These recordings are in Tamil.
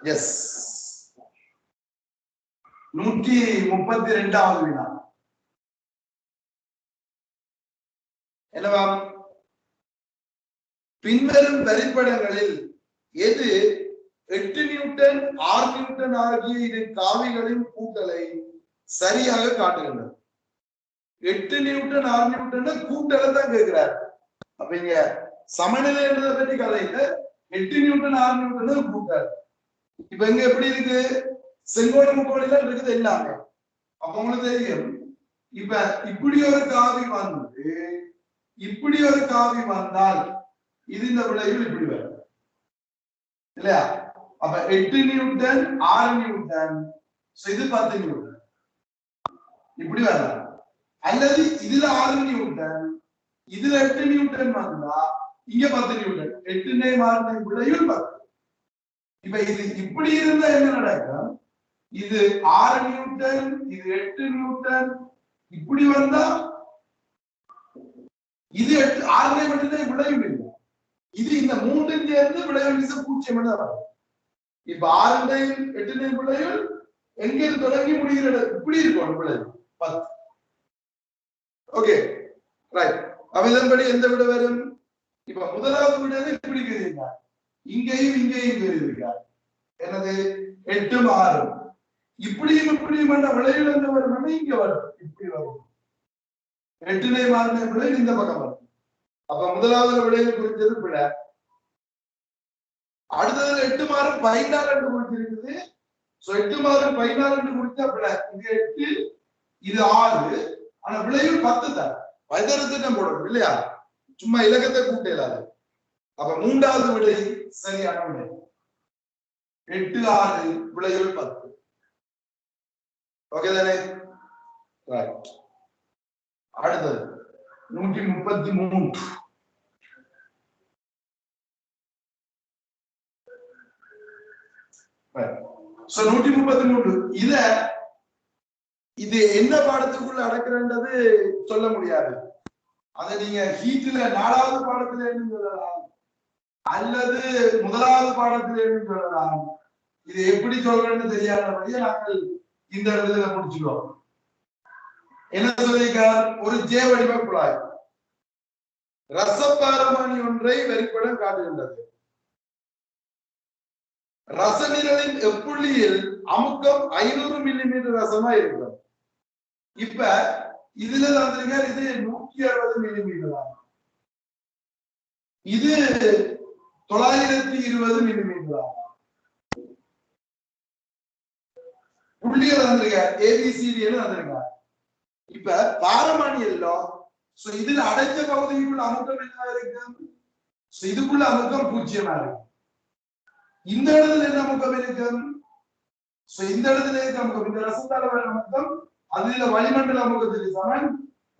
எஸ் 132வது வினா என்னவாம்? பின்வரும் வரைபடங்களில் எது 8 நியூட்டன் 6 நியூட்டன் ஆகிய இரு காவிகளின் கூட்டலை சரியாக காட்டுகின்றது? 8 நியூட்டன் 6 நியூட்டன் கூட்டலை தான் கேட்கிறார். அப்ப இங்க சமநிலை என்றதை பற்றி கதையில 8 நியூட்டன் 6 நியூட்டன் கூட்டார். இப்ப இங்க எப்படி இருக்கு? செங்கோடு முக்கோணம் இருக்குது எல்லாமே. அப்ப உங்களுக்கு தெரியும், இப்ப இப்படி ஒரு காவி வந்து இப்படி ஒரு காவி வந்தால் இது இந்த விளைவு இப்படி வரும் இல்லையா? அப்ப 8 நியூட்டன் 6 நியூட்டன், இது 10 நியூட்டன் இப்படி வரலாம். அல்லது இதுல 6 நியூட்டன் இதுல 8 நியூட்டன் வந்தா இங்க 10 நியூட்டன், 8 6 விளைவு 10. இப்ப இது இப்படி இருந்தா என்ன நடக்கும்? இது 6 நியூட்டன் இது 8 நியூட்டன் இப்படி வந்தா இது 6 மட்டும்தான் விளைவு இல்லை. இது இந்த மூன்றும் சேர்ந்து விளைவு விசை 0 வரும். இப்ப 6 8 விளைவு எங்க தொடங்கி முடிகிற இப்படி இருக்கும் விளைவு 10. Okay right. இதன்படி எந்த விட வரும்? இப்ப முதலாவது விட இப்படி கேட்க, இங்கேயும் இங்கேயும் கேட்க என்னது 8 6 இப்படியும் இப்படியும் விளைவு எந்த வரும்? இங்க வரும், இப்படி வரும். 8 6 விளைவு இந்த பக்கம் வரும். அப்ப முதலாவது விளைவு குறித்தது விட. அடுத்தது 8 6 16 என்று குறிச்சிருக்குது. 8 6 16 என்று குறிச்சா விட. இது 8 இது 6, ஆனா விளைவு 10 தான். வயதத்திட்டம் போடணும் இல்லையா? சும்மா இலக்கத்தை கூட்ட இல்லாது. அப்ப மூன்றாவது விடை சரியான விடை 8 6 விளைவு 10. ஓகே தானே? ரைட். அடுத்தது 133. சோ 133 இது என்ன பாடத்துக்குள்ள அடக்குறது சொல்ல முடியாது. அதை நீங்க ஹீட்ல 4வது பாடத்துல சொல்லலாம், அல்லது முதலாவது பாடத்துல சொல்லலாம். இது எப்படி சொல்றேன்னு தெரியாதபடியே நாங்கள் இந்த இடத்துல முடிச்சுக்கிறோம். என்ன சொல்லியிருக்கார்? ஒரு ஜே வடிவ குழாய் ரசப்பாரமானி ஒன்றை வரிப்படம் காட்டுகின்றது. ரசநிரலின் எப்புள்ளியில் அமுக்கம் 500 மில்லிமீட்டர் ரசமா இருக்கும். இப்ப இதுல தந்திருக்கார், இது 160 மில்லிமீட்டர், இது 920 மில்லிமீட்டர். புள்ளிகள் தந்திருக்கார், ஏபிசிடி தந்திருக்கார். இப்ப பாரமானி எல்லாம் இதுல அடைஞ்ச பகுதிக்குள்ள அமுக்கம் என்ன இருக்கும்? இதுக்குள்ள அமுக்கம் 0 இருக்கும். இந்த இடத்துல என்ன அமுக்கம் இருக்கும்? இந்த இடத்துல இருக்க அமுக்கம், இந்த ரசத்தால வர அமுக்கம் அதுல வளிமண்டல அமுக்கத்துக்கு சமன்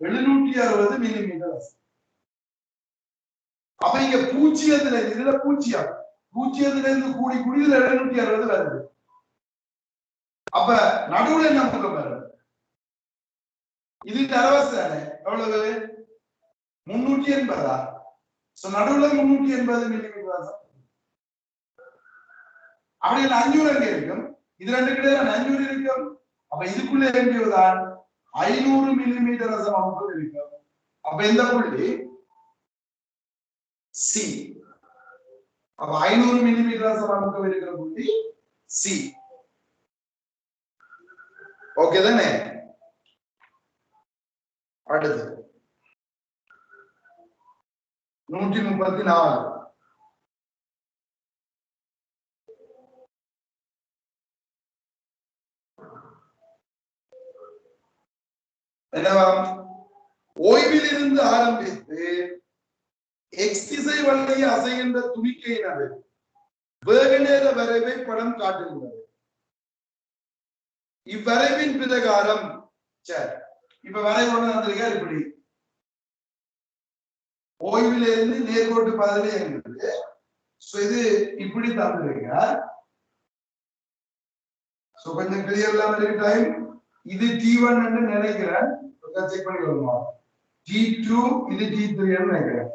760 மில்லிமீட்டர். அப்ப இங்க 0 இதுல 0 இருந்து கூடி கூடி இதுல 760 வருது. அப்ப நடுவுல என்ன அமுக்கம் வருது? இது தரவசானே எவ்வளவு? 380. நடுவுல 380 மில்லிமீட்டர். அப்படி 500 எங்க இருக்கும்? இது ரெண்டு கிடையாது 500 இருக்கும். அப்ப இதுக்குள்ள எங்கேதான் 500 மில்லிமீட்டர் ரசம் அமுக்கம் இருக்கும். அப்ப இந்த புள்ளி சி. அப்ப 500 மில்லிமீட்டர் ரசம் அமுக்கம் இருக்கிற புள்ளி சி. ஓகே தானே? அடுத்து 134. ஓய்வில் இருந்து ஆரம்பித்து எக்ஸ் திசை வழியை அசைகின்ற துணிக்கையினது வேக நேர வரைவை படம் காட்டுகின்றது. இவ்வரைவின் பிரகாரம் இப்ப வரைவு வந்திருக்கார். இப்படி ஓய்வில் இருந்து நேர்கோட்டு பாதையில இயங்குது. இது இப்படி தந்திருக்கார். கொஞ்சம் கிளியர் இல்லாம இருக்கு டைம். இது T1 என்று நினைக்கிறேன். செக் பண்ணி கொள்ளுமா. T2 இது T3 என்று நினைக்கிறேன்.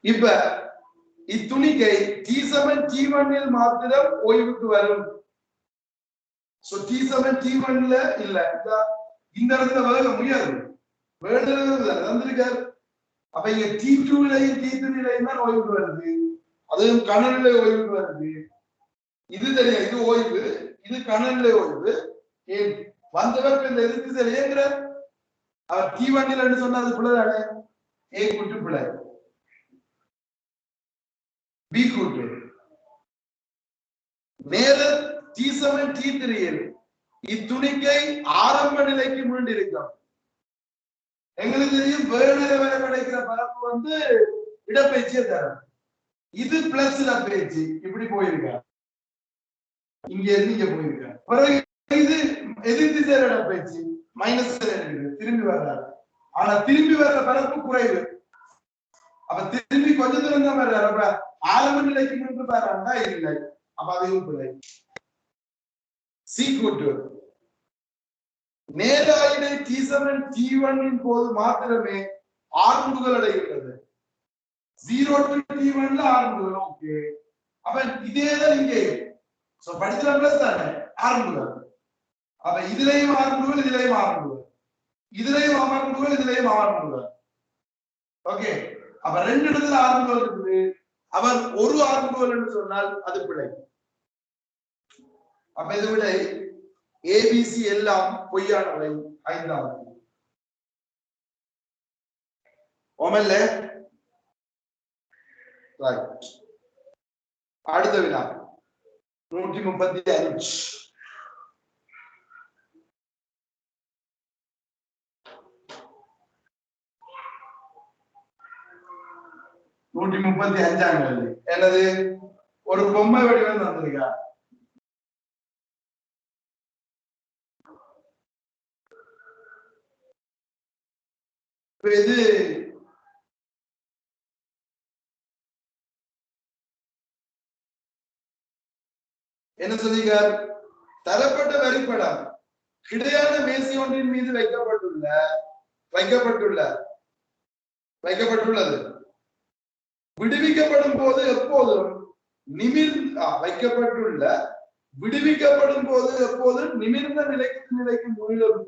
இப்ப இத்துணிக்கை T7 T1 மாத்திரம் ஓய்வுக்கு வரும். சோ T7 T1 இல்ல இந்த இடத்துல வேக முடியாது. வந்திருக்காரு. அப்ப இங்க T2 T3 தான் ஓய்வுக்கு வருது. அதுவும் கணநிலை ஓய்வுக்கு வருது. இது தெரியும், இது ஓய்வு, இது கணநிலை ஓய்வு. ஏன் வந்தவர் இந்த எதிர்த்து இயங்குற அவர் T1 சொன்னா அது பிள்ளைதானே, ஏ கூட்டு பிள்ளை பி கூட்டு. நேர T7 T3 இத்துணிக்கை ஆரம்ப நிலைக்கு மீண்டிருக்கும். எங்களுக்கு தெரியும் வேர்நிலை வரை கிடைக்கிற பரப்பு இடப்பெயர்ச்சியை தரும். இது பிளஸ் இடப்பெயர்ச்சி இப்படி போயிருக்க, இங்க இருந்து இங்க போயிருக்க. பிறகு இது எதிர்த்து சேர இடப்பெயர்ச்சி மைனஸ் திரும்பி வர்றாரு. ஆனா திரும்பி வர்ற பரப்பு குறைவு. அப்ப திரும்பி கொஞ்ச தூரம் தான் வர்றாரு. அப்ப ஆரம்ப நிலைக்கு முன்பு வர்றாண்டா இல்லை. அப்ப அதையும் பிள்ளை சி கூட்டு. நேராயிடை T7 T1 போது மாத்திரமே ஆரம்புகள் அடைகிறது. 0 to T1 ஆரம்புகள். ஓகே, அப்ப இதேதான் இங்கே படிச்ச பிளஸ் தானே ஆரம்புகள். அப்ப இதுலயும் ஆரம்புகள், இதுலயும் ஆரம்புகள், இதுலயும் ஆரம்புகள், இதுலயும் ஆரம்புகள். ஓகே, அப்ப ரெண்டு இடத்துல ஆரம்புகள் இருக்குது. அவர் ஒரு ஆரம்புகள் என்று சொன்னால் அது பிழை. அப்ப இதை விட ஏபிசி எல்லாம் பொய்யானவை. ஐந்தாவது ஒமல்ல அடுத்த வினா 135. என்னது, ஒரு பொம்மை வடிவம் வந்திருக்கா. இது என்ன சொல்லிருக்கார், தரப்பட்ட வரிப்படம் கிடையான மேசி ஒன்றின் மீது வைக்கப்பட்டுள்ளது. விடுவிக்கப்படும் போது எப்போதும் விடுவிக்கப்படும் போது எப்போதும் நிமிர்ந்த நிலைக்கு முன்னிலும்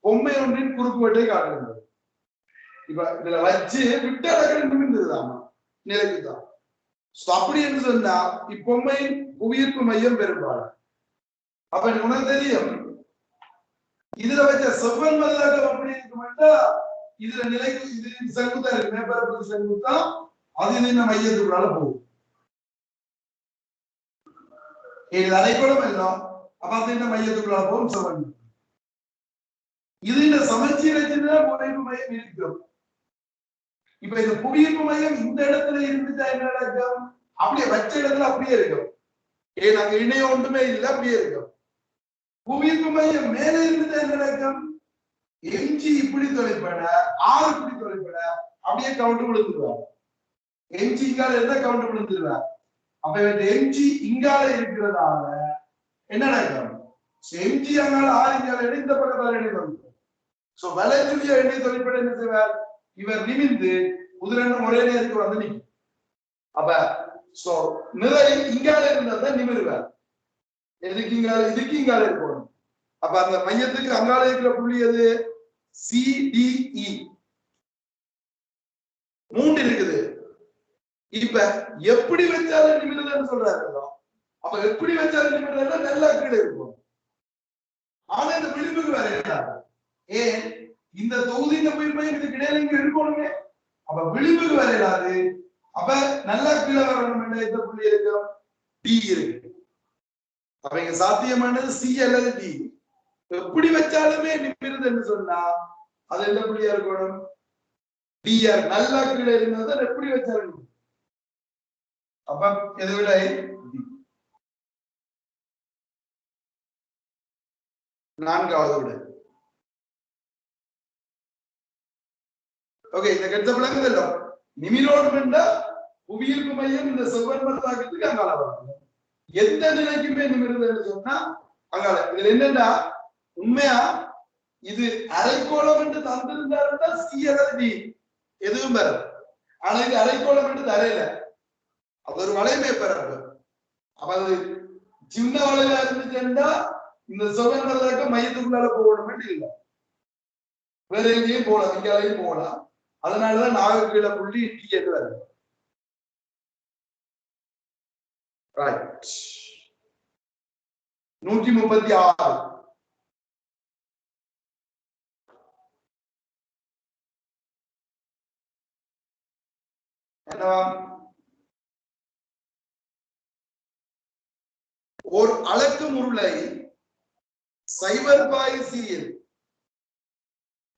பொம்மை ஒன்றின் குறுக்குவெட்டை காட்டுகிறது. இப்ப இதுல வச்சு விட்டு அடக்கிறது நிமிர்ந்ததுதான் நிலைக்குதான். அப்படி என்று சொன்னா இப்பொம்மையின் புவியீர்ப்பு மையம் பெரும்பாலும். அப்ப உனக்கு தெரியும், இதுல வச்ச செவ்வன் மல்லாக்கம் அப்படி இருக்குமெண்டா இதுல நிலைக்கு இது செங்குத்தா இருக்கு, மேற்பரப்பு செங்குத்தா, அது இந்த மையத்துக்குள்ளால போகும். இது அரைக்குளம் எல்லாம் அப்ப அது இந்த மையத்துக்குள்ளால போகும் செவ்வன். இது இந்த சமச்சீரச்சிதான் புவியீர்ப்பு மையம் இருக்கும். இப்ப இந்த புவியீர்ப்பு மையம் இந்த இடத்துல இருந்துட்டா என்ன நடக்கும், அப்படியே வச்ச இடத்துல அப்படியே இருக்கும். ஏன் அங்க இணையம் ஒன்றுமே இல்லை, அப்படியே இருக்கும். புவியீர்ப்பு மையம் மேலே இருந்துட்டா என்ன நடக்கும், எம்ஜி இப்படி தொலைப்பட, ஆறு இப்படி தொலைப்பட அப்படியே கவுண்ட் விழுந்துருவார். எம்ஜி இங்கால இருந்தா கவுண்ட் விழுந்துருவார். அப்ப எம்ஜி இங்கால இருக்கிறதால என்ன நடக்கும், எம்ஜி அங்கால ஆறு இங்கால இந்த பக்கத்தால இணை தொலைப்படும். சோ வலதுடைய இணை தொலைப்பட என்ன செய்வார், இவர் நிமிந்து குதிரன் ஒரே நேரத்துக்கு வந்து நிற்கும். அப்ப சோ நிறை இங்கால இருந்தா நிமிருவார். இதுக்கு இங்கால இருக்கணும். அப்ப அந்த மையத்துக்கு அங்கால இருக்கிற புள்ளி எது, CDE 3 இருக்குது. இப்ப எப்படி வச்சாலும் நிமிர்றதுன்னு சொல்றாரு. அப்ப எப்படி வச்சாலும் நிமிர்றதுன்னா நல்லா கீழே இருக்கும். ஆனா இந்த விளிம்புக்கு வேற என்ன, ஏன் இந்த தொகுதியில போய் இதுக்கு இடையில இங்க இருக்கணுமே. அப்ப விளிம்புக்கு வேற இல்லாது. அப்ப நல்லா கீழே வரணும். இந்த புள்ளி இருக்கும், D இருக்கு. அப்ப இங்க சாத்தியமானது C அல்லது D. எப்படி வச்சாலுமே நிமிர்றதுன்னு சொன்னா அது என்ன புள்ளியா இருக்கணும், DR. நல்லா கீழே இருந்தால் எப்படி வச்சாலும். அப்ப இதை விட நான்காவது விட. ஓகே, இந்த கெட்ட விளங்குதல்ல நிமிரோடு புவியீர்ப்பு மையம் இந்த செவ்வன் மத்தாக்கத்துக்கு அங்கால வரும். எந்த நிலைக்குமே நிமிர்றதுன்னு சொன்னா அங்கால. இதுல என்னன்னா உண்மையா இது அரைக்கோளம் என்று தந்திருந்தாருன்னா C அல்லது D எதுவும் வரும். ஆனா இது அரைக்கோளம் என்று தரையில. அது ஒரு வளைமை பரப்பு. அப்ப அது சின்ன வளைவா இருந்துச்சுன்னா இந்த சுகன்றதுக்கு மையத்துக்குள்ளால போகணும்னு இல்லை, வேற எங்கேயும் போகலாம், இங்கேயும் போகலாம். அதனாலதான் நாக கீழே புள்ளி டிஎட் வருது. ரைட். 136 என்னவா? ஒரு அலக்கு உருளை சைபர் பாய்சியில்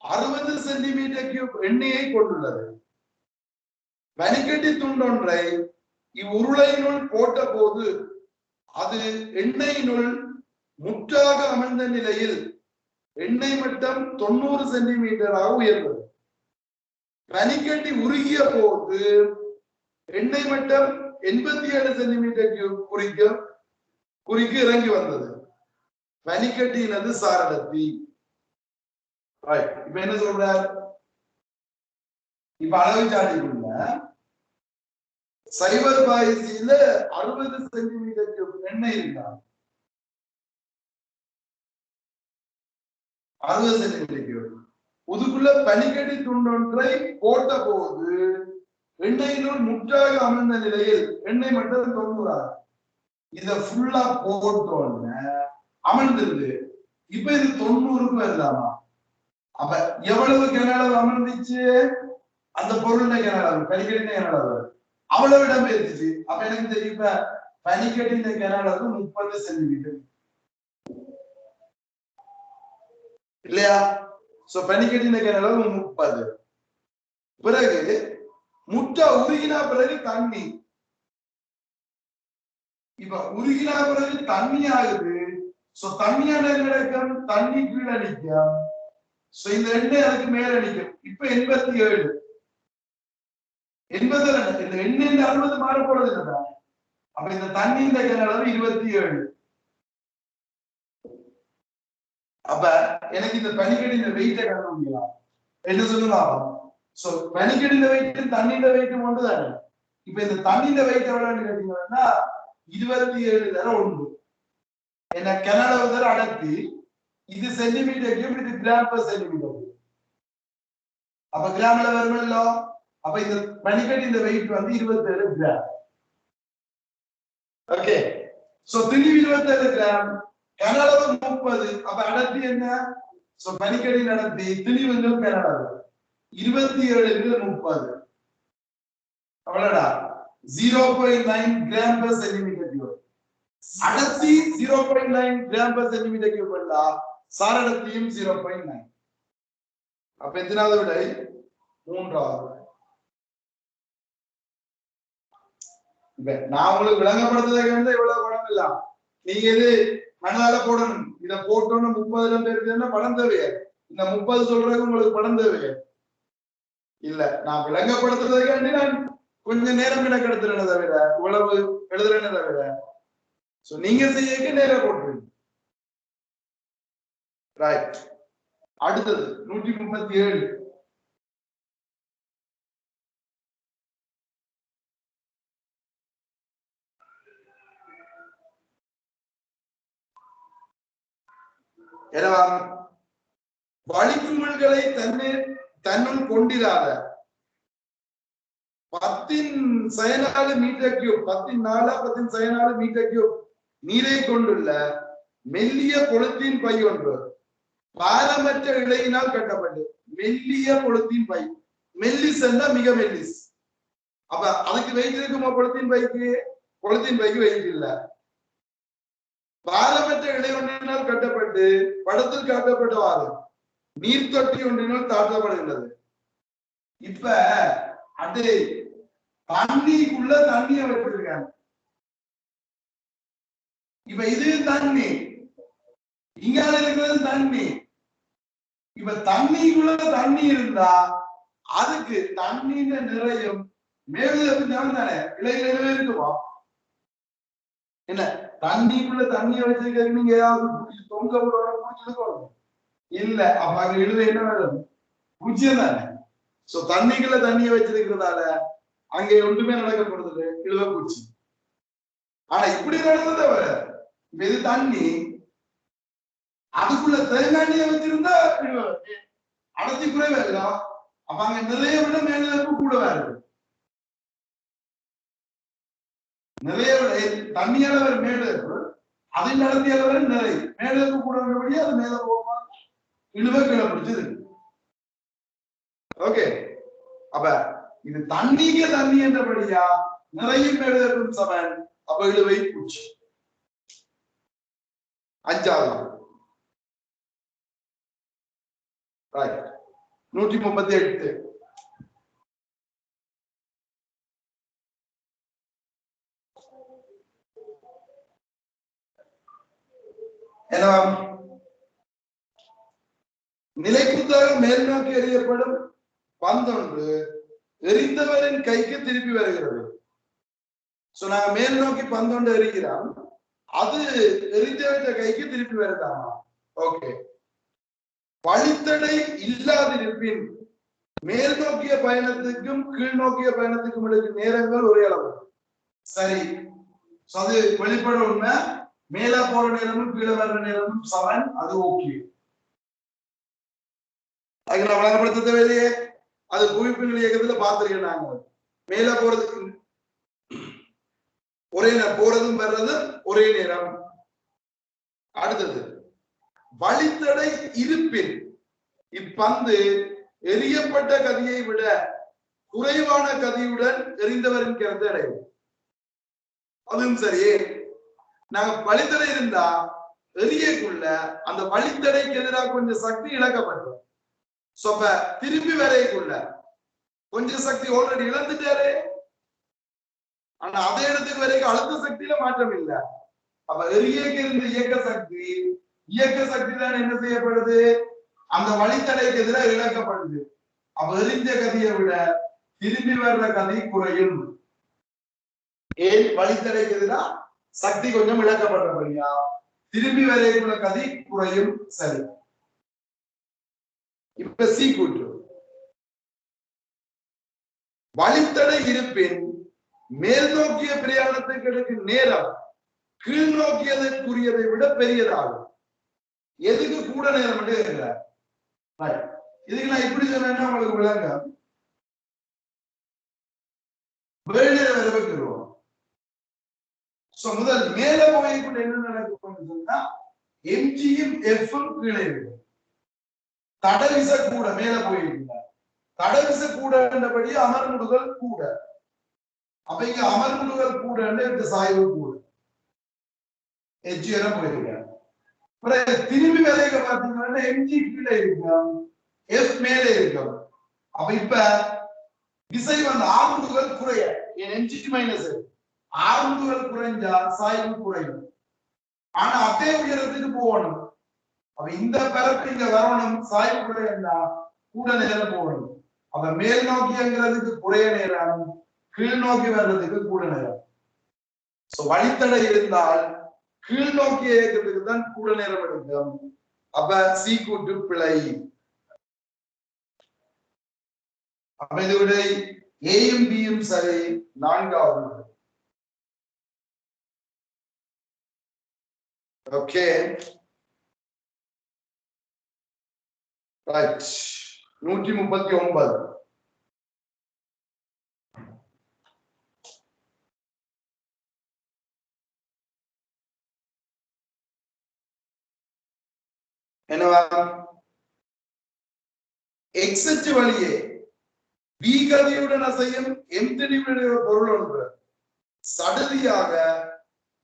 60 சென்டிமீட்டர் கியூப் எண்ணெயை கொண்டுள்ளது. பனிக்கட்டி துண்டொன்றை இவ்வுருளையினுள் போட்ட போது அது எண்ணெயினுள் முற்றாக அமர்ந்த நிலையில் எண்ணெய் மட்டம் 90 சென்டிமீட்டராக உயர்ந்தது. பனிக்கட்டி உருகிய போது எண்ணெய் மட்டம் 87 சென்டிமீட்டர் கியூப் குறிக்கு இறங்கி வந்தது. பனிக்கட்டியினது சாரடத்தி. இப்ப என்ன சொல்றார்? இப்ப அளவு சாட்டிக்குள்ள சைபர் பாய்சியில 60 சென்டிமீட்டர் கியூப் எண்ணெய் இருக்காங்க. 60 சென்டிமீட்டர் கியூப். அதுக்குள்ள பனிக்கட்டி துண்டொன்றை போட்ட போது எண்ணெயினுள் முற்றாக அமர்ந்த நிலையில் எண்ணெய் மட்டும் 90. இத ஃபுல்லா போட்டோன்னு அமர்ந்துருது. இப்ப இது 90க்கு வரலாமா? அப்ப எவ்வளவு கனளவு அமர்ந்துச்சு? அந்த பொருள் கனளவு, பனிக்கட்டின கனளவு அவ்வளவு இடம் பெயர்த்துச்சு. அப்ப எனக்கு தெரியும், இப்ப பனிக்கட்டின கனளவு 30 சென்டிமீட்டர் இல்லையா? சோ பனிக்கட்டின கனளவு 30. பிறகு முட்டை உருகினா பிறகு தண்ணி. இப்ப உருகினா பிறகு தண்ணி ஆகுது. சோ தண்ணியான நடக்கும், தண்ணி கீழே நிற்கும். சோ இந்த எண்ணெய் அதுக்கு மேல நிற்கும். இப்ப 87. 80 இந்த எண்ணெய் 60 மாற போறது இல்ல. அப்ப இந்த தண்ணியின் அளவு 27. அப்ப எனக்கு இந்த பனிக்கடின வெயிட்டை கண்டுபிடிக்கலாம். என்ன சொல்லுங்க? சோ பனிக்கடின வெயிட் தண்ணியின் வெயிட் ஒன்றுதானே. இப்ப இந்த தண்ணியின் வெயிட் எவ்வளவுன்னு கேட்டீங்கன்னா 27 தர 1. என்ன கனடா தர அடர்த்தி. இது சென்டிமீட்டர் கியூப், இது கிராம் பர் சென்டிமீட்டர். அப்ப கிராம்ல வருமல்லோ. அப்ப இந்த பனிக்கட்டின் வெயிட் வந்து 27 கிராம். ஓகே. சோ திணிவு 27 கிராம், கனளவு 30. அப்ப அடர்த்தி என்ன? சோ பனிக்கட்டின் அடர்த்தி திணிவுங்கள் கனளவு 27 30. அவ்வளவுடா. 0.9 கிராம் பர் சென்டிமீட்டர் கியூப். அடர்த்தி 0.9 கிராம் பர் சென்டிமீட்டர் கியூப் பண்ணா சாரடர்த்தியும் 0.9. அப்ப எத்தனாவது விடை? 3வது. இப்ப நான் உங்களுக்கு விளங்கப்படுத்துறதுக்கு இவ்வளவு படம் இல்ல. நீங்க இது மணலால போடணும். இத போட்டோன்னு 30 பேருக்கு படம் தேவையா? இந்த 30 சொல்றதுக்கு உங்களுக்கு படம் தேவையா? இல்ல, நான் விளங்கப்படுத்துறதுக்காண்டி நான் கொஞ்சம் நேரம் கிடக்கிறேன் தவிர, இவ்வளவு எழுதுறேன்னு தவிர. சோ நீங்க செய்ய நேரம் போட்டுருங்க. ரைட். அடுத்தது 137. வளிக்குமிழ்களை தன்னுள் கொண்டிராத 10 மீட்டர் கியூப் 10 மீட்டர் கியூப் நீரை கொண்டுள்ள மெல்லிய பொலித்தீன் பை ஒன்று பாரமற்ற இழையினால் கட்டப்பட்டு. மெல்லிய பொலித்தீன் பை. மெல்லிஸ் என்றா மிக மெல்லிஸ். அப்ப அதுக்கு வெயிட் இருக்குமா? பொலித்தீன் பைக்கு வெயிட் இல்ல. பாரமற்ற இழை ஒன்றினால் கட்டப்பட்டு படத்தில் காட்டப்பட்டவாறு நீர் தொட்டி ஒன்றினால் தாழ்த்தப்படுகிறது. இப்ப அது தண்ணிக்குள்ள தண்ணிய வச்சிருக்காங்க. இப்ப இது தண்ணி, இங்க இருக்கிறது தண்ணி. இப்ப தண்ணிக்குள்ள தண்ணி இருந்தா அதுக்கு தண்ணியில நிறையும் மேலும் தானே இலையில இருக்குமா? என்ன தண்ணிக்குள்ள தண்ணிய வச்சிருக்க நீங்க ஏதாவது தொங்க விடணும் இல்ல. அப்ப அங்க இழுவை என்ன வரும்? பூஜ்ஜியம் தானே. சோ தண்ணிக்குள்ள தண்ணிய வச்சிருக்கிறதால அங்கே ஒன்றுமே நடக்கப்படுறது இழுவ பூச்சி. ஆனா இப்படி நடந்ததை வர இது தண்ணி அதுக்குள்ள தேங்காய் வச்சிருந்தா அடர்த்தி குறைவா இருக்கா. அப்ப அங்க நிறைய விட மேலப்பு கூட வருது. நிறைய தண்ணி அளவு மேலப்பு அதில் நடத்திய அளவு நிறைய மேலப்பு கூட வந்தபடியே அது மேல போகுமா இழுவ கீழே பிடிச்சது. ஓகே, அப்ப இது தண்ணிக்கு தண்ணி என்றபடியா நிறைய மேலப்பும் சமன். அப்ப இழுவை பூச்சி. அஞ்சாவது 138. நிலைக்குத்தாக மேல் நோக்கி எறியப்படும் பந்தொன்று எரிந்தவரின் கைக்கு திருப்பி வருகிறது. நாங்க மேல் நோக்கி பந்தொன்று எறிகிறோம், அது எரிந்தவற்ற கைக்கு திருப்பி வருதாமா? ஓகே. வழித்தடை இல்லாதிருப்பின் மேல் நோக்கிய பயணத்துக்கும் கீழ் நோக்கிய பயணத்துக்கும் எடுக்கும் நேரங்கள் ஒரே அளவு. சரி, அது வெளிப்பட உண்மை. மேல போற நேரமும் கீழே வர்ற நேரமும் சமன். அது ஓகே. அதுக்கு நான் வழங்கப்படுத்த தேவையில்லையே. அது புவிப்பின் இயக்கத்துல பார்த்திருக்கேன். நாங்க மேல போறதுக்கு ஒரே நேரம், போறதும் வர்றதும் ஒரே நேரம். அடுத்தது வழித்தடை இருப்பின் இப்பந்து எரியப்பட்ட கதியை விட குறைவான கதியுடன் எரிந்தவரின் கருத்து அடையும். அதுவும் சரியே. நாங்க வழித்தடை இருந்தா எரியக்குள்ள அந்த வழித்தடைக்கு எதிராக கொஞ்சம் சக்தி இழக்கப்பட்டோம். திரும்பி வரைக்குள்ள கொஞ்சம் சக்தி ஆல்ரெடி இழந்துட்டாரு. ஆனா அதே இடத்துக்கு வரைக்கும் அழுத்த சக்தியில மாற்றம் இல்லை. அப்ப எரியக்கு இருந்த இயக்க சக்தி தான் என்ன செய்யப்படுது? அந்த வழித்தடைக்கு எதிராக இழக்கப்படுது. அப்ப எரிஞ்ச கதியை விட திரும்பி வர்ற கதி குறையும். ஏன்? வழித்தடைக்கு எதிராக சக்தி கொஞ்சம் இழக்கப்படுறபடியா திரும்பி வரைக்குள்ள கதி குறையும். சரி, இப்ப சி கூற்று. வழித்தடை இருப்பின் மேல் நோக்கிய பிரயாணத்துக்கு எடுக்கும் நேரம் கீழ் நோக்கியதற்குரியதை விட பெரியதாகும். எதுக்கு கூட நேரம் இருக்கிறார்? இதுக்கு நான் இப்படி சொன்னேன்னா உங்களுக்கு விளங்க. முதல் மேல போய்கொண்டு என்ன நடக்கும் சொன்னா எம்ஜியும் எஃப்பும் கீழே இருக்கும். தடவிச கூட மேல போயிருந்தார். தடவிச கூட என்றபடி அமர்முடுதல் கூட. அப்ப இங்க அமர்முடுதல் கூட இந்த சாய்வு கூட எஜ்ஜி என போயிருக்காங்க. திரும்பி விலைக்கு பாத்தீங்கன்னா எம்ஜி கீழே இருக்கும், எஃப் மேலே இருக்கும். அப்ப இப்ப விசை வந்து ஆறுமுடுதல் குறைய எம்ஜி மைனஸ் ஆறுமுடுதல் குறைஞ்சா சாய்வு குறையும். ஆனா அதே உயரத்துக்கு போகணும். அப்ப இந்த பரப்பு இங்க வரணும், சாய்வு குறையா கூட நேரம் போகணும். அப்ப மேல் நோக்கிங்கிறதுக்கு குறைய நேரம், கீழ் நோக்கி வர்றதுக்கு கூட நேரம். வழித்தடை இருந்தால் கீழ் நோக்கிய இயக்கத்துக்கு தான் கூட நேரம் எடுக்கும். அப்ப சி கூட்டு பிழை. அப்ப இது விட ஏயும் பியும் சரி. நான்காவது. Okay, right. 139. என்னவா? எக்ஸ் அச்சு வழியே பி கதியுடன் அசையும் எம்திணிவுடைய பொருள் ஒன்று சடதியாக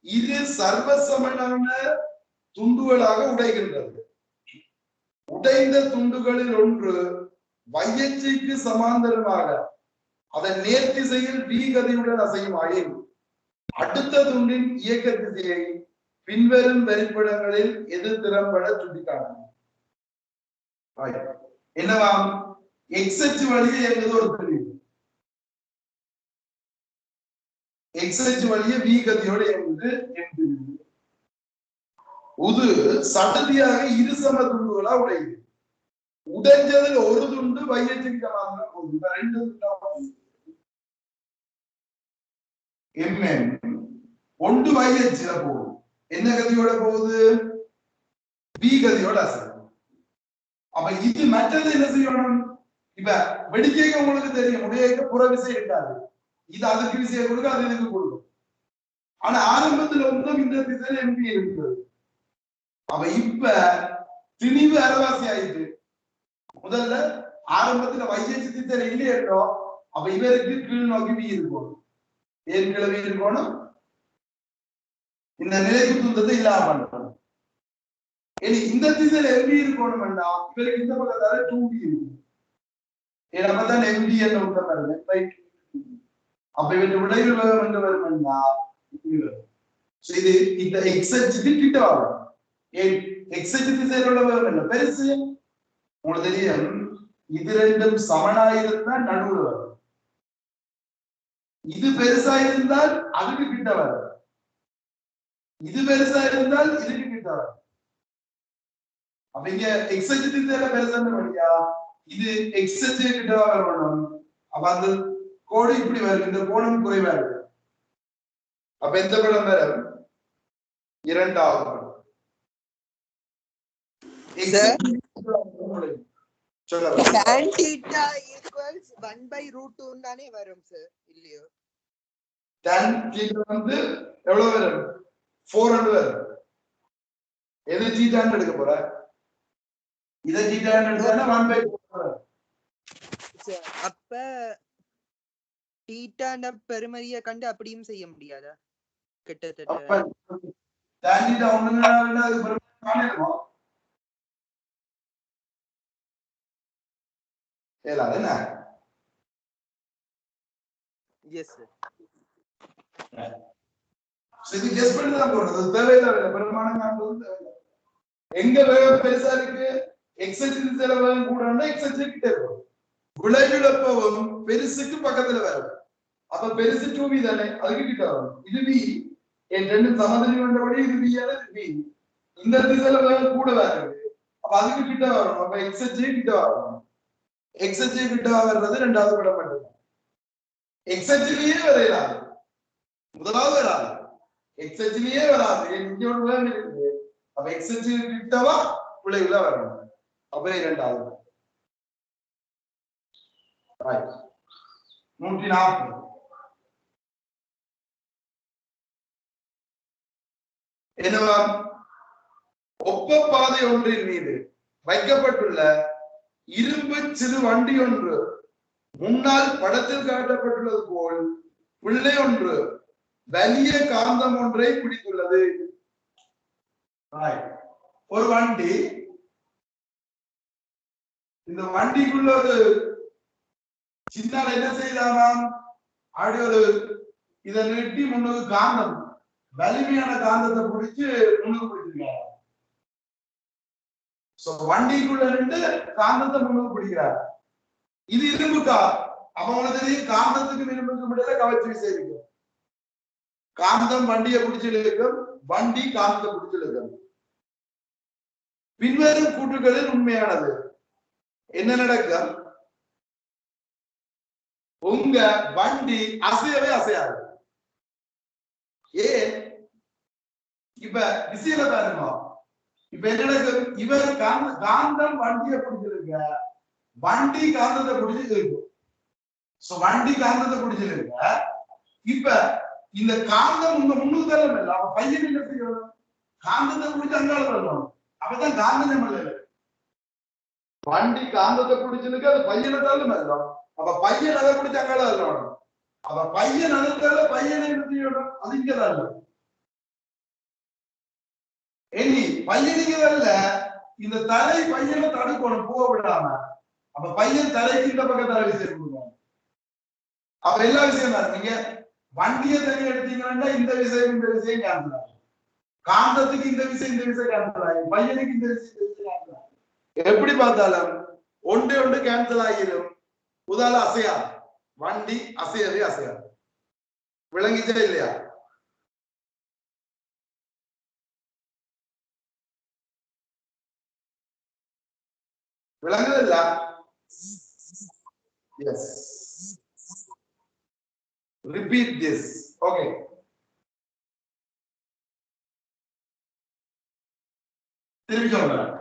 இரு சர்வசமனான துண்டுகளாக உடைகின்றது. உடைந்த துண்டுகளில் ஒன்று வையச்சிக்கு சமாந்தரமாக அதன் நேர் திசையில் பி கதியுடன் அசையும் ஆயின் அடுத்த துண்டின் இயக்க திசையை பின்வரும் வரிப்படங்களில் எது திறம்பட சுட்டிக்காட்டும். என்னவாம்? எக்ஸ் அச்சு வழியே என்பது ஒரு பிரிவு. எக்ஸ் அச்சு வழியே வி கதியோடு என்பது எம்பிரிவு. உது சடதியாக இரு சம துண்டுகளா உடையுது. உடைஞ்சதில் ஒரு துண்டு வையச்சிக்கு சமாந்தரம், ரெண்டு துண்டா mm ஒன்று YH போகுது. என்ன கதியோட போகுது? B கதியோட அசையும். அப்ப இது மற்றது என்ன செய்யணும்? இப்ப வெடிக்கைக்கு உங்களுக்கு தெரியும், உடையக்கு புற விசை இருக்காது. இது அதுக்கு விசையை கொடுக்க, அது இதுக்கு கொடுக்கும். ஆனா ஆரம்பத்துல ஒன்றும் இந்த திசையில MB இருக்குது. அப்ப இப்ப திணிவு அரைவாசி ஆயிட்டு. முதல்ல ஆரம்பத்துல YH திசையில இல்லையோ, அப்ப இவருக்கு கீழ் நோக்கி B இருக்கணும். ஏற்கனவே இருக்கணும். இந்த நிலைக்கு துந்தத்தை இல்லாம பண்ணணும். இந்த திசையில MB இருக்கணும் வேண்டாம், இவருக்கு இந்த பக்கத்தால 2B இருக்கும். நம்மதான் MD என்ற உண்மை வருது. அப்ப இவற்றை விளைவு வேகம் என்று வரும்னா இது இந்த எக்ஸச்சுக்கு கிட்ட வரும். எக்ஸச்சு திசையில உள்ள வேகம் என்ன பெருசு உங்களுக்கு தெரியும். இது ரெண்டும் சமனாயிருந்தா நடுவுல வரும். இது பெருசா இருந்தால் அதுக்கு கிட்ட வரும். இது பெருசா இருந்தால் இதுக்கு கிட்ட வரும். அப்ப இங்க எக்ஸச்சு திசையில பெருசான்னு வழியா இது எக்ஸச்சு கிட்ட வரணும். அப்ப அந்த கோடு இப்படி வரும். இந்த கோணம் குறைவா இருக்கு. அப்ப எந்த படம் வரும்? இரண்டாவது படம். tan theta equals 1/√2 தானே வரும் சார், இல்லையோ? tan theta வந்து எவ்வளவு வரும்? 400 வரும். எது தீட்டான்னு எடுக்க போற? இத தீட்டான்னு எடுத்தா 1/4 வரும். அப்ப தீட்டான பெருமதியை கண்டு அப்படியும் செய்ய முடியாதா? கிட்டத்தட்ட tan theta ஒண்ணுன்னா அது பெருமதி காணணுமா? ஏலாது என்ன? Yes sir. இது கெஸ் பண்ணி தான் போறது. தேவையில்லை, பெருமானம் காண்றது தேவையில்லை. எங்க வேகம் பெருசா இருக்கு, எக்ஸச்சு திசையில வேகம் கூடன்னா எக்ஸச்சு கிட்ட இருக்கும். விளைவிழப்பவும் பெருசுக்கு பக்கத்துல வரும். அப்ப பெருசு 2B தானே, அதுக்கு கிட்ட வரும். இது B, என் ரெண்டு சமதளி வந்தபடி இது B ஆன இது B. இந்த திசையில வேகம் கூட வருது. அப்ப அதுக்கு கிட்ட வரும். அப்ப எக்ஸச்சு கிட்ட வரும். எக்ஸச்சு கிட்ட வர்றது ரெண்டாவது படம் மட்டும். எக்ஸச்சிலேயே வரையலாது, முதலாவது வராது. எக்ஸச்சிலேயே வராது, இங்க ஒரு வேகம் இருக்குது. அப்ப எக்ஸச்சு கிட்டவா விளைவுல வரணும். அப்ப இரண்டாவது 140. என்னவா? ஒப்ப பாதை ஒன்றின் மீது வைக்கப்பட்டுள்ள இரும்பு சிறு வண்டி ஒன்று முன்னால் படத்தில் காட்டப்பட்டுள்ளது போல் பிள்ளை ஒன்று வலிய காந்தம் ஒன்றை பிடித்துள்ளது. ஒரு வண்டி, இந்த வண்டிக்குள்ள ஒரு சின்ன என்ன செய்யலாம், அப்படி ஒரு இதை நிறுத்தி முன்னுக்கு காந்தம், வலிமையான காந்தத்தை பிடிச்சு முன்னுக்கு பிடிச்சிருக்காங்க. வண்டிக்குள்ள இருந்து காந்தத்தை முன்னுக்கு பிடிக்கிறார். இது இரும்பு கார். அப்ப உங்களுக்கு தெரியும், காந்தத்துக்கு இரும்புக்கு இடையில கவர்ச்சி விசை இருக்கு. காந்தம் வண்டியை பிடிச்சு இழுக்கும், வண்டி காந்தத்தை பிடிச்சு இழுக்கும். பின்வரும் கூற்றுகளில் உண்மையானது என்ன நடக்கும்? உங்க வண்டி அசையவே அசையாது. ஏன்? இப்ப விசையில பாருங்க. இப்ப என்ன நடக்கும்? இவர் காந்தம் வண்டியை பிடிச்சிருக்க, வண்டி காந்தத்தை பிடிச்சு இருக்கும். வண்டி காந்தத்தை பிடிச்சிருக்க. இப்ப இந்த காந்தம் உங்க முன்னுக்கு தரல, இல்ல அவ பையன் என்ன செய்யணும்? காந்தத்தை பிடிச்சு அங்கால வரணும். அப்பதான் காந்தம் நம்மள வண்டி காந்தத்தை பிடிச்சிருக்கு, அது பையனை தரலும் இல்ல. அப்ப பையன் அதை பிடிச்சு அங்கால வரணும். அப்ப பையன் அதற்கால பையனை என்ன செய்யணும்? அது இங்கதான் இல்ல. இனி பையனுக்கு வரல, இந்த தலை பையனை தடுக்கணும், போக விடாம. அப்ப பையன் தலைக்கு இந்த பக்கம் தலை விஷயம் கொடுக்கணும். அப்ப எல்லா விஷயம் தான். நீங்க வண்டியை தனி எடுத்தீங்கன்னா இந்த விஷயம் கேன்சல் ஆகும். காந்தத்துக்கு இந்த விஷயம் கேன்சல் ஆகும். பையனுக்கு இந்த விஷயம் கேன்சல் ஆகும். எப்படி பார்த்தாலும் ஒன்று கேன்சல் ஆகிடும். உதால அசையாது, வண்டி அசையவே அசையாது. விளங்கிச்சா இல்லையா? விளங்குதல்ல? எஸ். repeat this. Okay. திருப்பி சொல்றேன்.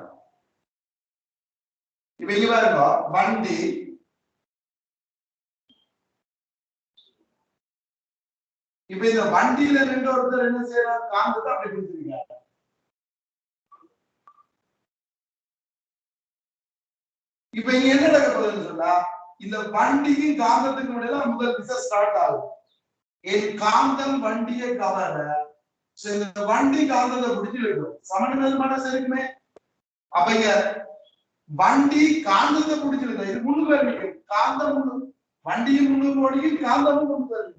இப்ப இங்க பாருங்க, வண்டி இப்ப இந்த வண்டியில நின்று ஒருத்தர் என்ன செய்யறாரு, காந்தத்தை அப்படி பிடிச்சிருக்காரு. இப்ப இங்க என்ன நடக்க போகுதுன்னு சொன்னா, இந்த வண்டிக்கும் காந்தத்துக்கும் இடையில முதல் விசை ஸ்டார்ட் ஆகும். என் காந்தம் வண்டியை கவர, இந்த வண்டி காந்தத்தை பிடிச்சு வைக்கும். சமநிலைமான இருக்குமே. அப்ப இங்க வண்டி காந்தத்தை பிடிச்சிருக்க, இது முன்னுக்கு நிற்கும். காந்தம் வண்டியும் முன்னுக்கு ஓடிக்கும், காந்தமும் முன்னுக்கு வரும்.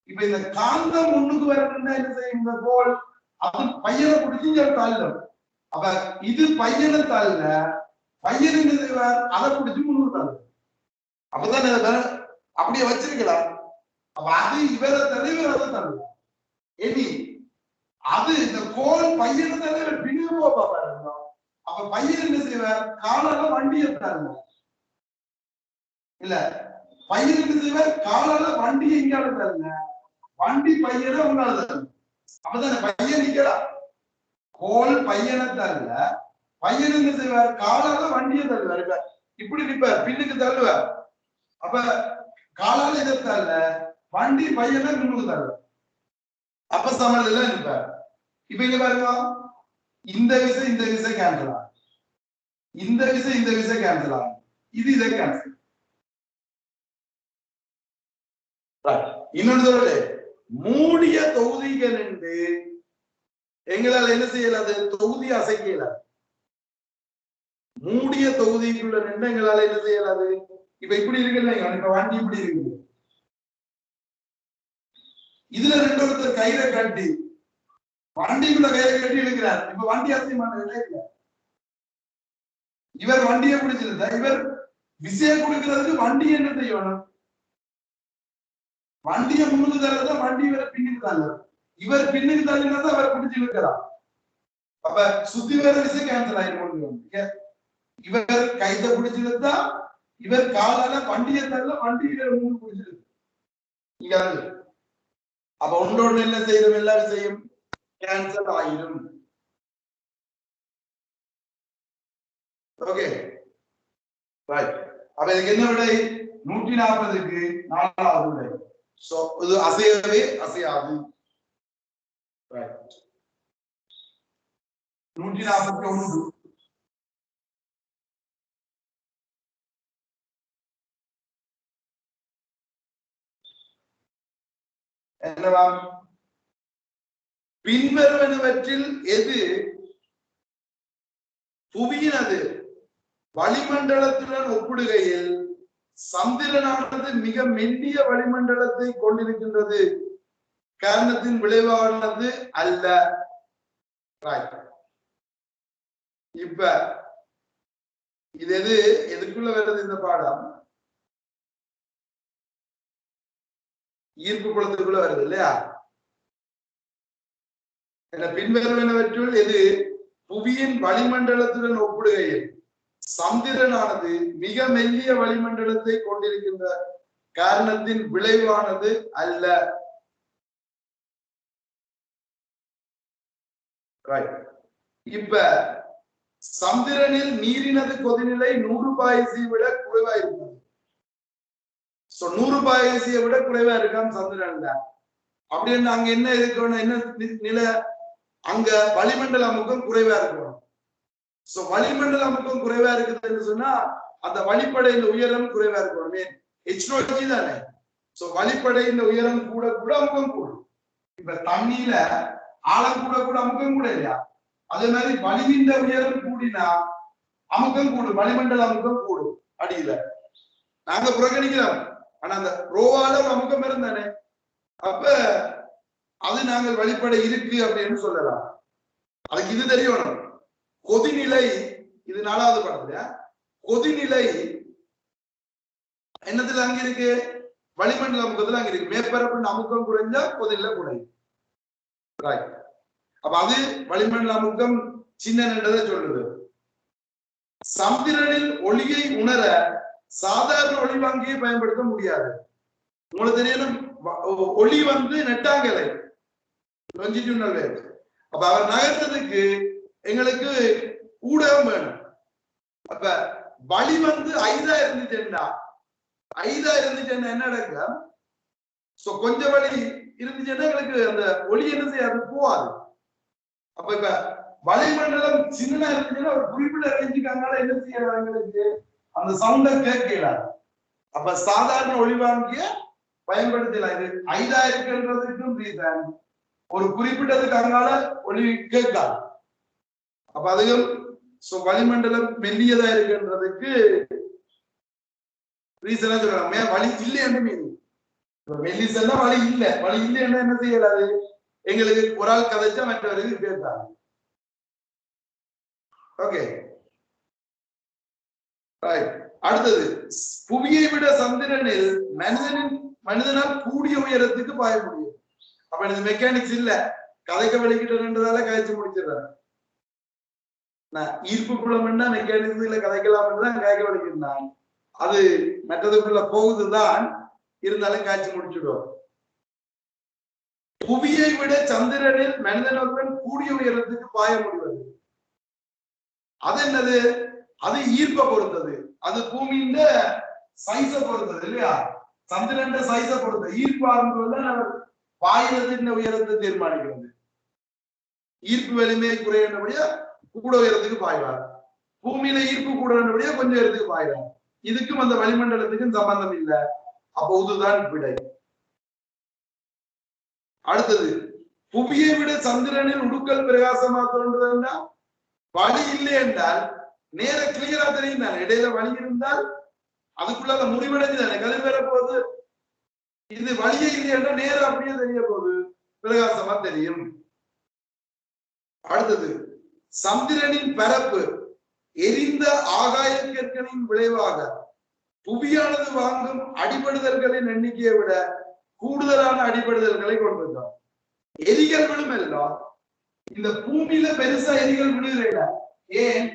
இப்ப இந்த காந்தம் முன்னுக்கு வரணும்னா என்ன செய்யும், இந்த கோல் அது பையனை பிடிச்சி தள்ளும். அப்ப இது பையனை தள்ள, பையன் என்ன செய்வார், அதை பிடிச்சி முன்னுக்கு தள்ளும். அப்பதான் அப்படியே வச்சிருக்கலாம். அப்ப அது இவரை தலைவர் அதை தள்ளும். எடி அது இந்த கோல் பையனை தலைவர் பின்னு பாரு. அப்ப பையன் என்ன செய்வார், காலால வண்டியை தள்ளும். இல்ல பையன் என்ன செய்வார், காலால வண்டியை இங்கால தள்ளுங்க, வண்டி பையனை உங்களால தள்ளும். அப்பதானே பையன் நிக்கிறா, கோல் பையனை தள்ள, பையன் என்ன செய்வார், காலால வண்டியை தள்ளுவார். இப்படி நிற்பார், பின்னுக்கு தள்ளுவார். அப்ப காலால இதை தள்ள, வண்டி பையனை முன்னுக்கு தள்ளுவார். அப்ப சமநிலையில நிற்பார். இப்ப இங்க பாருங்க, இந்த விசை கேன்சல் ஆகும், இந்த விசை கேன்சல் ஆகும், இது இதை கேன்சல். இன்னொன்று சொல்றது, மூடிய தொகுதிகள் என்று எங்களால் என்ன செய்யலாது, தொகுதி அசைக்க இயலாது. மூடிய தொகுதிக்குள்ள நின்று எங்களால என்ன செய்யலாது. இப்ப இப்படி இருக்குல்ல, இப்ப வண்டி இப்படி இருக்கு, இதுல ரெண்டு ஒருத்தர் கயிறை கட்டி வண்டிக்குள்ள கயிறை கட்டி இழுக்கிறார். இப்ப வண்டி அசைமான இல்ல, இவர் வண்டியை பிடிச்சிருந்தா, இவர் விசையை கொடுக்கிறதுக்கு வண்டி என்ன செய்யணும், வண்டியை முன்னுக்கு தள்ளுறதா, வண்டி இவரை பின்னுக்கு தள்ளுற, இவர் பின்னுக்கு தள்ளினா தான் அவர் பிடிச்சு இழுக்கிறார். அப்ப சுத்தி வேற விசை கேன்சல் ஆயிடும். இவர் கைத்தை பிடிச்சிருந்தா, இவர் காலால வண்டியை தள்ள, வண்டி இவர் முன்னுக்கு பிடிச்சிருக்கு. அப்ப ஒன்றோடு என்ன செய்யும், எல்லா விசையும் கேன்சல் ஆயிரும். Okay right. அப்ப இதுக்கு என்ன விடை, 140க்கு 4வது விடை. சோ இது அசையவே அசையாது. ரைட். 141 என்னவாம், பின்வருவனவற்றில் எது புவியினது வளிமண்டலத்துடன் ஒப்பிடுகையில் சந்திரனானது மிக மெல்லிய வளிமண்டலத்தை கொண்டிருக்கின்றது, காரணத்தின் விளைவானது அல்ல. இப்ப இது எதுக்குள்ள வருது இந்த பாடம், ஈர்ப்பு குளத்துக்குள்ள வருது இல்லையா. பின்வருவனவற்றுள் எது புவியின் வளிமண்டலத்துடன் ஒப்பிடுகையில் சந்திரனானது மிக மெல்லிய வளிமண்டலத்தை கொண்டிருக்கின்ற காரணத்தின் விளைவானது அல்ல. இப்ப சந்திரனில் நீரினது கொதிநிலை 100 பாய்சி விட குறைவா இருக்கும். 100 பாய்சியை விட குறைவா இருக்காம் சந்திரன்ல. அப்படின்னு அங்க என்ன இருக்கணும், என்ன நிலை, அங்க வளிமண்டல அமுக்கம் குறைவா இருக்கணும். சோ வளிமண்டல அமுக்கம் குறைவா இருக்குதுன்னு சொன்னா அந்த வளிப்படையின் உயரம் குறைவா இருக்கணும். H2 தானே. சோ வளிப்படையின் உயரம் கூட கூட அமுக்கம் கூடும். இப்ப தண்ணியில ஆழம் கூட கூட அமுக்கம் கூட இல்லையா, அதே மாதிரி வளிவின் உயரம் கூடினா அமுக்கம் கூடும், வளிமண்டல அமுக்கம் கூடும். அடியில நாங்க புறக்கணிக்கிறோம், ஆனா அந்த ரோவால ஒரு அமுக்கம் இருந்தானே, அப்ப அது நாங்கள் வழிபடை இருக்கு அப்படின்னு சொல்லலாம். அதுக்கு இது தெரியணும், கொதிநிலை, இது 4வது படத்துல கொதிநிலை என்னத்துல அங்க இருக்கு, வளிமண்டல அமுக்கத்துல அங்க இருக்கு. மேற்பரப்பு அமுக்கம் குறைஞ்சா கொதிநிலை குறையும். அப்ப அது வளிமண்டல அமுக்கம் சின்னன்றதை சொல்லுது. சந்திரனில் ஒளியை உணர சாதாரண ஒளிவாங்கியை பயன்படுத்த முடியாது. உங்களுக்கு தெரியணும், ஒளி வந்து நெட்டாங்கலை longitudinal wave. அப்ப அவர் நகர்த்ததுக்கு எங்களுக்கு ஊடகம் வேணும். அப்ப வழி வந்து 5 இருந்துச்சுன்னா என்ன நடக்கும்? சோ கொஞ்சம் வழி இருந்துச்சுன்னா எங்களுக்கு அந்த ஒளி என்ன செய்யாது, போவாது. அப்ப இப்ப வளிமண்டலம் சின்ன இருந்துச்சுன்னா ஒரு குறிப்பிட்ட ரேஞ்சுக்காக என்ன செய்யலாம், எங்களுக்கு அந்த சவுண்ட கேட்கலாம். அப்ப சாதாரண ஒளிவாங்கிய பயன்படுத்தலாம். இது 5000ன்றதுக்கும் ரீசன் ஒரு குறிப்பிட்டதுக்கு அங்கால ஒளி கேட்காது. அப்ப அதுவும் வளிமண்டலம் மெல்லியதா இருக்குன்றதுக்கு ரீசனா சொல்றாங்க. வழி இல்லைன்னு மீன் மெல்லிசன்னா வழி இல்லைன்னா என்ன செய்யலாது, எங்களுக்கு ஒரு ஆள் கதைச்சா மற்றவருக்கு கேட்காது. ஓகே, அடுத்தது புவியை விட சந்திரனில் மனிதனால் கூடிய உயரத்துக்கு பாய முடியும். அப்ப இது மெக்கானிக்ஸ் இல்ல, கதைக்க வலிக்கிட்டதால கதைச்சு முடிச்சிடறாங்க. ஈர்ப்பு புலம்னா மெக்கானிக்ஸ்ல கதைக்கலாம் தான் கதைக்க வலிக்கின்றான். அது மற்றதுக்குள்ள போகுதுதான், இருந்தாலும் காய்ச்சி முடிச்சுடுவோம். புவியை விட சந்திரனில் மனிதனுடன் கூடிய உயரத்துக்கு பாய முடிவது. அது என்னது? அது ஈர்ப்பை பொறுத்தது. அது பூமியின் சைஸ பொறுத்தது இல்லையா? சந்திரன் சைஸ பொறுத்தது. ஈர்ப்பு ஆரம்பம் பாயிரத்தின் உயரத்தை தீர்மானிக்கிறது. ஈர்ப்பு வலிமை குறையபடியா கூட உயரத்துக்கு பாய்வார். பூமியில ஈர்ப்பு கூடபடியா கொஞ்சம் உயரத்துக்கு பாய்வார். இதுக்கும் அந்த வளிமண்டலத்துக்கும் சம்பந்தம் இல்லை. அப்போ இதுதான் விடை. அடுத்தது, புவியை விட சந்திரனில் உடுக்கல் பிரகாசமா தோன்றுதுன்னா வழி இல்லை என்றால் நேர கிளியரா தெரியும் தானே. இடையில வழி இருந்தால் அதுக்குள்ள முடிவடைஞ்சு தானே கதிர் பெற போகுது. இது வழியே இல்லை என்றால் நேரம் அப்படியே தெரிய போகுது, பிரகாசமா தெரியும். அடுத்தது, சந்திரனின் பரப்பு எரிந்த ஆகாய கற்களின் விளைவாக புவியானது வாங்கும் அடிபடுதல்களின் எண்ணிக்கையை விட கூடுதலான அடிபடுதல்களை கொண்டிருக்கோம். எரிகள் விழும் எல்லாம் இந்த பூமியில பெருசா எரிகள் விழுகிற, ஏன்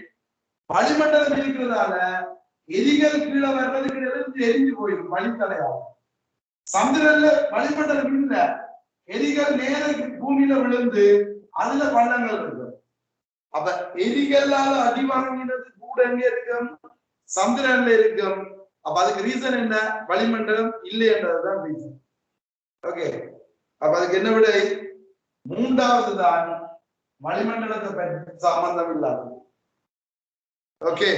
வளிமண்டலம் இருக்கிறதால எரிகள் கீழே வர்றதுக்கு எரிஞ்சு போயிடும், வழித்தடையாகும். சந்திரன்ல வளிமண்டலம் இல்ல, எரிகள் நேர பூமியில விழுந்து அதுல பள்ளங்கள் இருக்கு. அப்ப எரிகளால அடி வாங்கினது கூட எங்க இருக்கும்? சந்திரன்ல இருக்கும். அப்ப அதுக்கு ரீசன் என்ன? வளிமண்டலம் இல்லை என்றதுதான் ரீசன். ஓகே, அப்ப அதுக்கு என்ன விட? மூன்றாவது தான் வளிமண்டலத்தை பற்றி சம்பந்தம் இல்லாதது. ஓகே,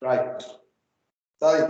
ரைட், சரி.